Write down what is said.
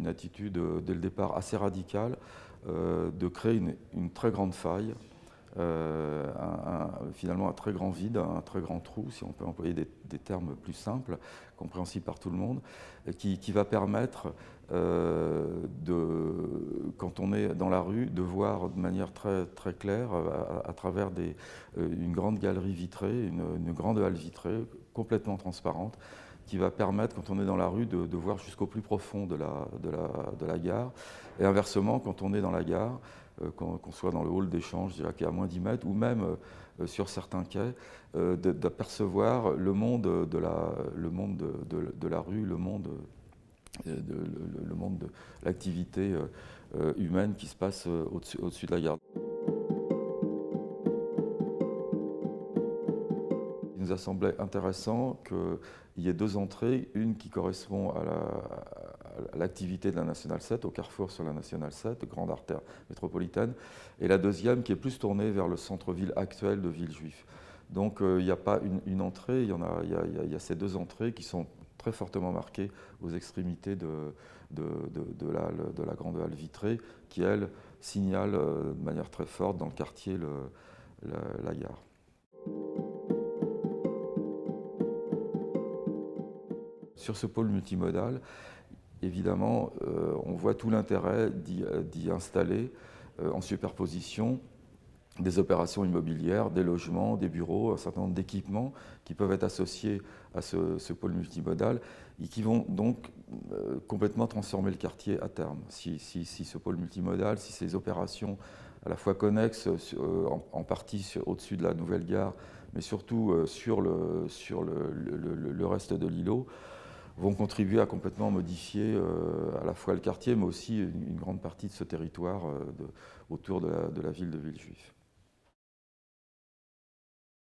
une attitude dès le départ assez radicale de créer une très grande faille, finalement un très grand vide, un très grand trou, si on peut employer des termes plus simples, compréhensibles par tout le monde, qui va permettre, quand on est dans la rue, de voir de manière très, très claire, à travers une grande galerie vitrée, une grande halle vitrée, complètement transparente, qui va permettre, quand on est dans la rue, de voir jusqu'au plus profond de la gare. Et inversement, quand on est dans la gare, qu'on soit dans le hall d'échange, qui est à moins 10 mètres, ou même sur certains quais, d'apercevoir le monde de la rue, le monde de l'activité humaine qui se passe au-dessus de la gare. Il nous a semblé intéressant qu'il y ait deux entrées, une qui correspond à l'activité de la Nationale 7, au carrefour sur la Nationale 7, grande artère métropolitaine, et la deuxième qui est plus tournée vers le centre-ville actuel de Villejuif. Donc il n'y a pas une entrée, il y a ces deux entrées qui sont très fortement marquées aux extrémités de la grande halle vitrée, qui, elle, signale de manière très forte dans le quartier la gare. Sur ce pôle multimodal, évidemment, on voit tout l'intérêt d'y installer en superposition des opérations immobilières, des logements, des bureaux, un certain nombre d'équipements qui peuvent être associés à ce pôle multimodal et qui vont donc complètement transformer le quartier à terme. Si ce pôle multimodal, si ces opérations à la fois connexes, en partie au-dessus de la nouvelle gare, mais surtout sur le reste de l'îlot, vont contribuer à complètement modifier à la fois le quartier, mais aussi une grande partie de ce territoire autour de la ville de Villejuif.